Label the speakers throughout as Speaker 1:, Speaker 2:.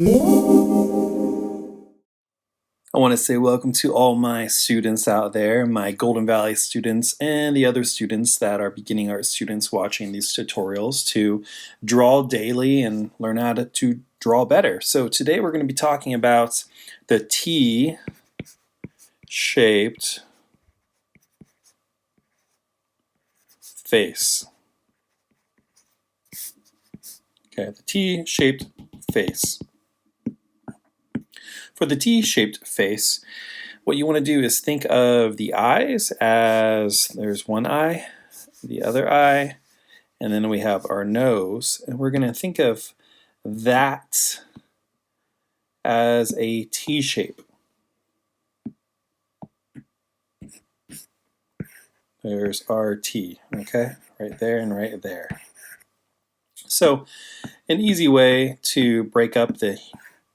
Speaker 1: I want to say welcome to all my students out there, my Golden Valley students, and the other students that are beginning art students watching these tutorials to draw daily and learn how to draw better. So today we're going to be talking about the T-shaped face. Okay, the T-shaped face. For the T-shaped face, what you want to do is think of the eyes as there's one eye, the other eye, and then we have our nose, and we're going to think of that as a T shape. There's our T, okay? Right there and right there. So an easy way to break up the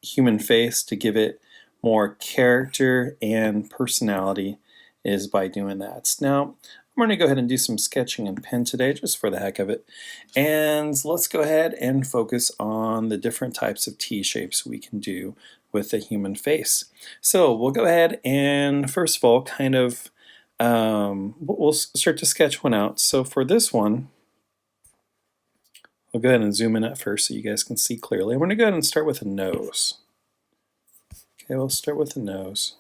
Speaker 1: human face to give it more character and personality is by doing that. Now, I'm going to go ahead and do some sketching in pen today just for the heck of it. And let's go ahead and focus on the different types of T shapes we can do with the human face. So we'll go ahead and first of all we'll start to sketch one out. So for this one, I'll go ahead and zoom in at first so you guys can see clearly. I'm going to go ahead and start with a nose. Okay, we'll start with the nose.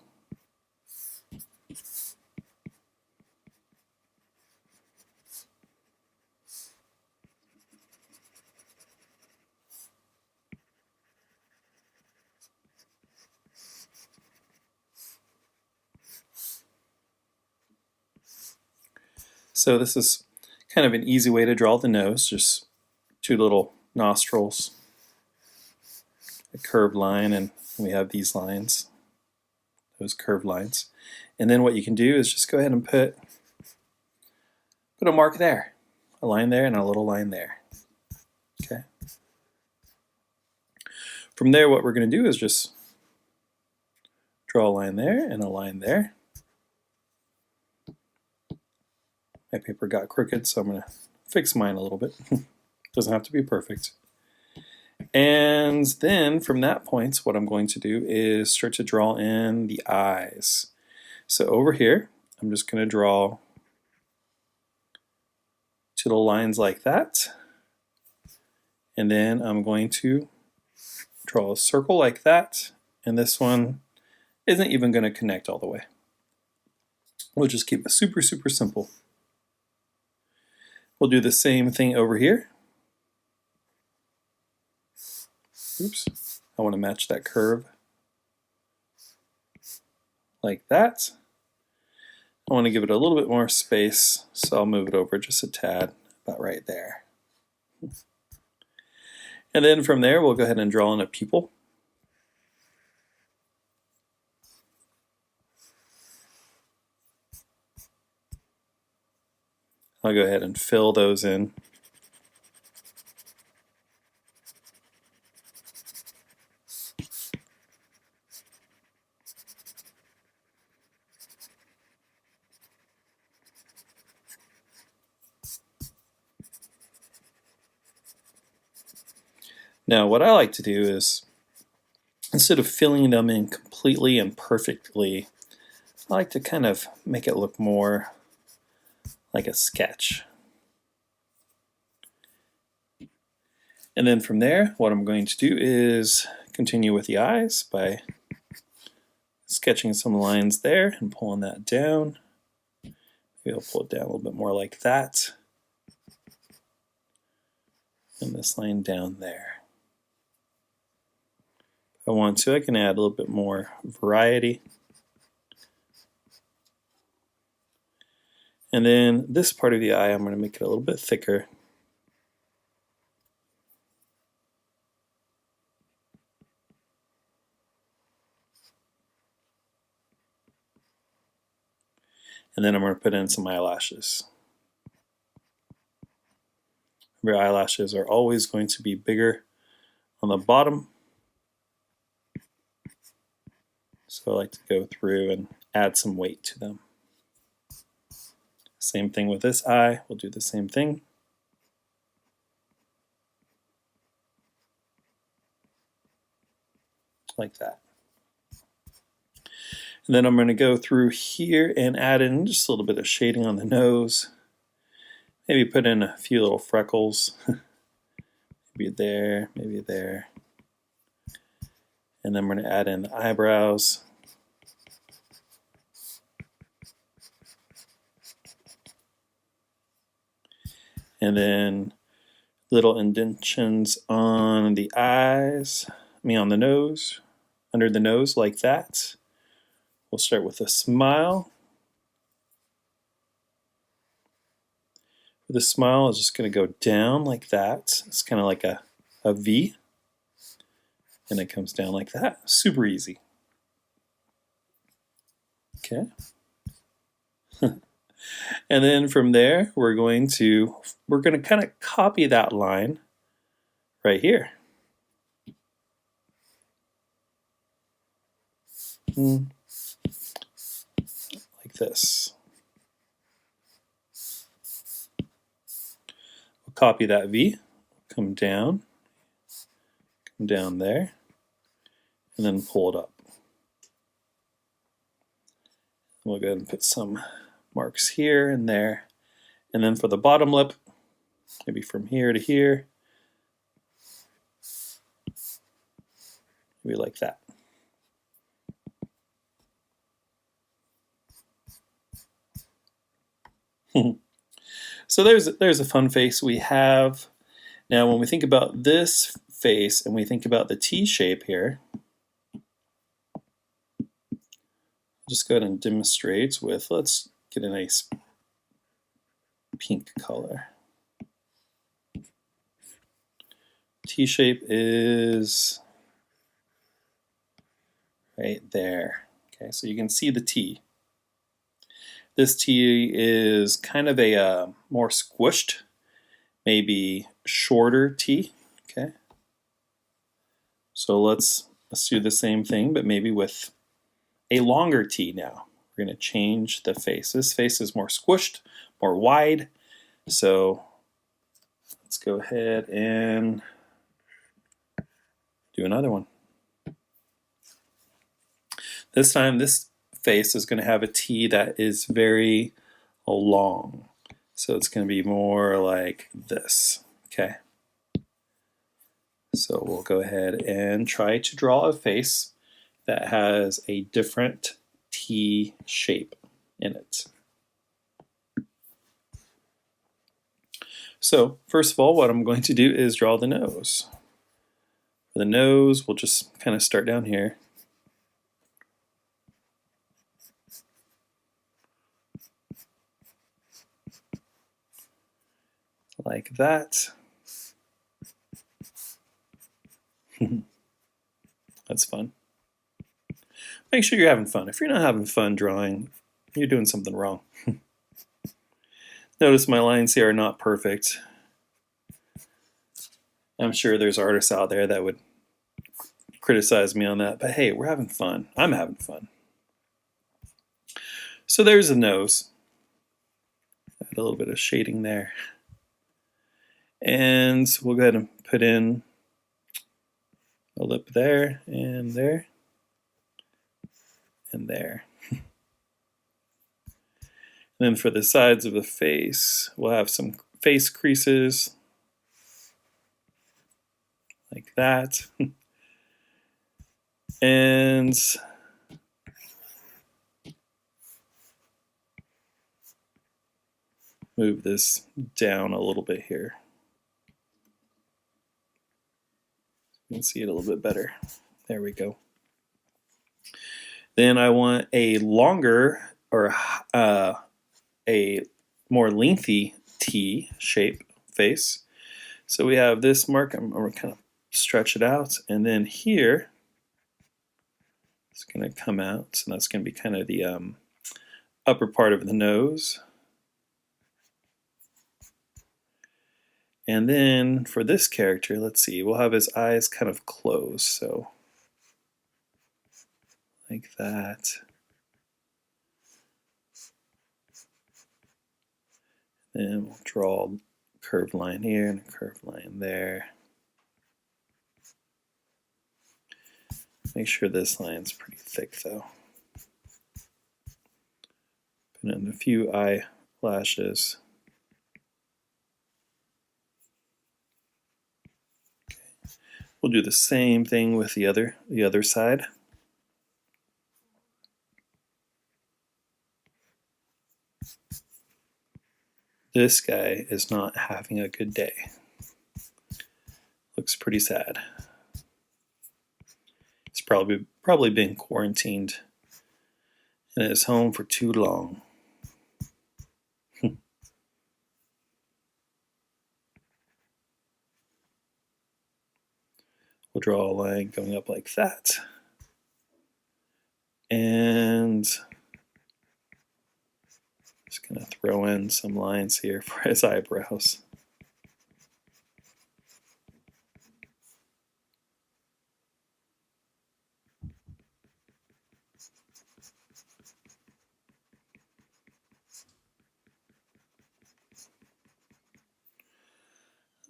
Speaker 1: So this is kind of an easy way to draw the nose, just two little nostrils, a curved line, and we have these lines, those curved lines. And then what you can do is just go ahead and put a mark there, a line there, and a little line there. Okay. From there, what we're going to do is just draw a line there and a line there. My paper got crooked, so I'm going to fix mine a little bit. Doesn't have to be perfect. And then from that point, what I'm going to do is start to draw in the eyes. So over here, I'm just going to draw two little lines like that. And then I'm going to draw a circle like that. And this one isn't even going to connect all the way. We'll just keep it super, super simple. We'll do the same thing over here. Oops, I want to match that curve like that. I want to give it a little bit more space, so I'll move it over just a tad, about right there. And then from there, we'll go ahead and draw in a pupil. I'll go ahead and fill those in. Now, what I like to do is, instead of filling them in completely and perfectly, I like to kind of make it look more like a sketch. And then from there, what I'm going to do is continue with the eyes by sketching some lines there and pulling that down. Maybe I'll pull it down a little bit more like that. And this line down there. If I want to, I can add a little bit more variety. And then this part of the eye, I'm going to make it a little bit thicker. And then I'm going to put in some eyelashes. Remember, eyelashes are always going to be bigger on the bottom. So I like to go through and add some weight to them. Same thing with this eye, we'll do the same thing. like that. And then I'm going to go through here and add in just a little bit of shading on the nose. Maybe put in a few little freckles. Maybe there, maybe there. And then we're going to add in the eyebrows. And then little indentions on the eyes, on the nose, under the nose like that. We'll start with a smile. The smile is just going to go down like that. It's kind of like a V. And it comes down like that. Super easy. Okay. And then from there, we're going to kind of copy that line right here. Like this. We'll copy that V, come down there, and then pull it up. We'll go ahead and put some marks here and there. And then for the bottom lip, maybe from here to here, maybe like that. So there's a fun face we have. Now when we think about this face and we think about the T shape here, just go ahead and demonstrate with, let's get a nice pink color. T shape is right there. Okay, so you can see the T. This T is kind of a more squished, maybe shorter T. Okay, so let's do the same thing, but maybe with a longer T now. We're going to change the face. This face is more squished, more wide. So let's go ahead and do another one. This time, this face is going to have a T that is very long. So it's going to be more like this. Okay. So we'll go ahead and try to draw a face that has a different T shape in it. So first of all, what I'm going to do is draw the nose. For the nose, we'll just kind of start down here. Like that. That's fun. Make sure you're having fun. If you're not having fun drawing, you're doing something wrong. Notice my lines here are not perfect. I'm sure there's artists out there that would criticize me on that, but hey, we're having fun. I'm having fun. So there's the nose. Add a little bit of shading there. And we'll go ahead and put in a lip there, and there, and there. And then for the sides of the face, we'll have some face creases, like that. And move this down a little bit here. You can see it a little bit better. There we go. Then I want a longer or a more lengthy T shape face. So we have this mark. I'm going to kind of stretch it out, and then here it's going to come out, and that's going to be kind of the upper part of the nose. And then for this character, let's see, we'll have his eyes kind of closed, so like that. Then we'll draw a curved line here and a curved line there. Make sure this line's pretty thick though. Put in a few eyelashes. Okay. We'll do the same thing with the other side. This guy is not having a good day. Looks pretty sad. He's probably been quarantined in his home for too long. We'll draw a line going up like that. And just going to throw in some lines here for his eyebrows.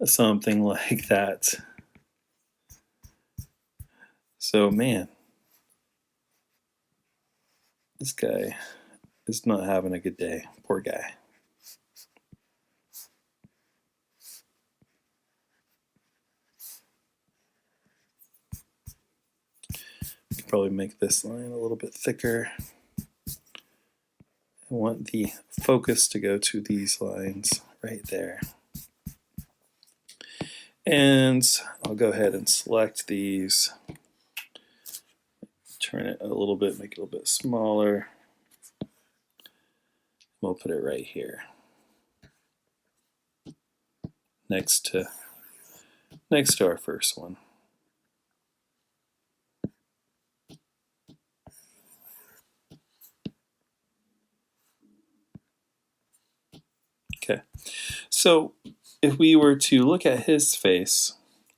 Speaker 1: Something like that. So, man, this guy is not having a good day. Poor guy. Could probably make this line a little bit thicker. I want the focus to go to these lines right there. And I'll go ahead and select these. Turn it a little bit, make it a little bit smaller. We'll put it right here. Next to our first one. Okay. So if we were to look at his face,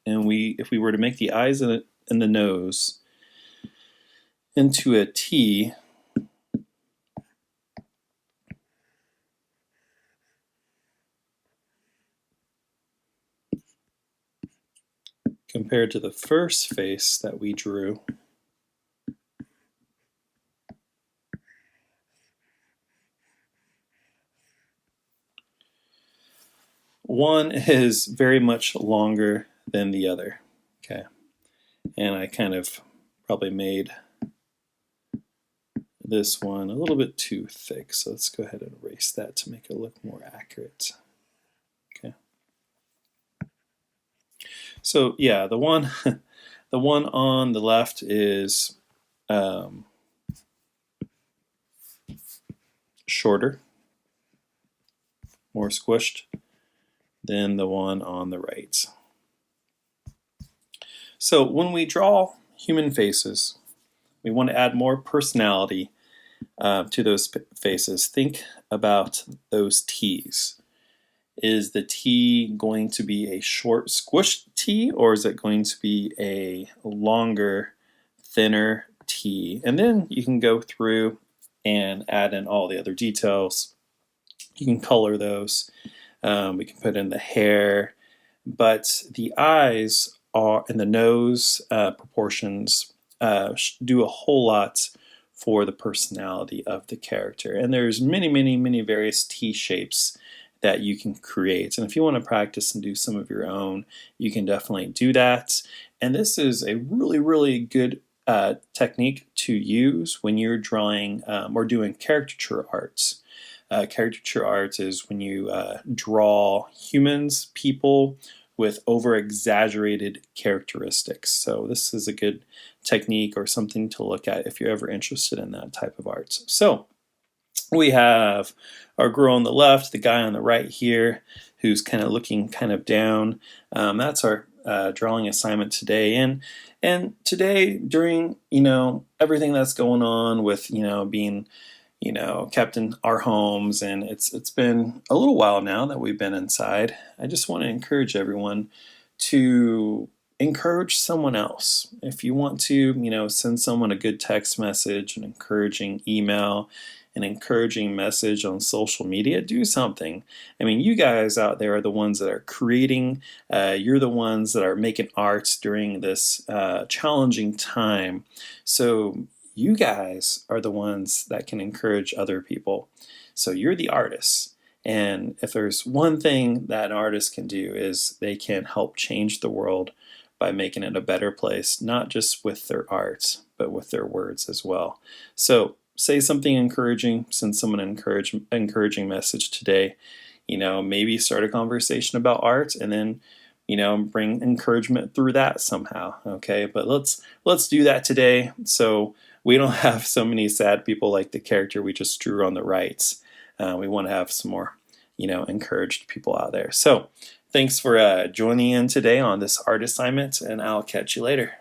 Speaker 1: and if we were to make the eyes and the nose into a T, compared to the first face that we drew, one is very much longer than the other. Okay. And I kind of probably made this one a little bit too thick, so let's go ahead and erase that to make it look more accurate. Okay. So yeah, the one on the left is shorter, more squished than the one on the right. So when we draw human faces, we want to add more personality to those faces. Think about those T's. Is the T going to be a short, squished T, or is it going to be a longer, thinner T? And then you can go through and add in all the other details. You can color those. We can put in the hair, but the eyes and the nose proportions do a whole lot for the personality of the character. And there's many various T shapes that you can create. And if you want to practice and do some of your own, you can definitely do that. And this is a really good technique to use when you're drawing or doing caricature arts. Caricature arts is when you draw humans, people, with over-exaggerated characteristics. So this is a good technique or something to look at if you're ever interested in that type of arts. So we have our girl on the left, the guy on the right here, who's kind of looking kind of down. That's our drawing assignment today. And today, during everything that's going on with being kept in our homes, and it's been a little while now that we've been inside. I just want to encourage everyone to encourage someone else. If you want to, send someone a good text message, an encouraging email, an encouraging message on social media, do something. I mean, you guys out there are the ones that are creating, you're the ones that are making arts during this challenging time. So you guys are the ones that can encourage other people. So you're the artists. And if there's one thing that an artist can do is they can help change the world by making it a better place, not just with their art, but with their words as well. So say something encouraging, send someone an encouraging message today. Maybe start a conversation about art and then, bring encouragement through that somehow. Okay, but let's do that today so we don't have so many sad people like the character we just drew on the right. We want to have some more, encouraged people out there. So thanks for joining in today on this art assignment, and I'll catch you later.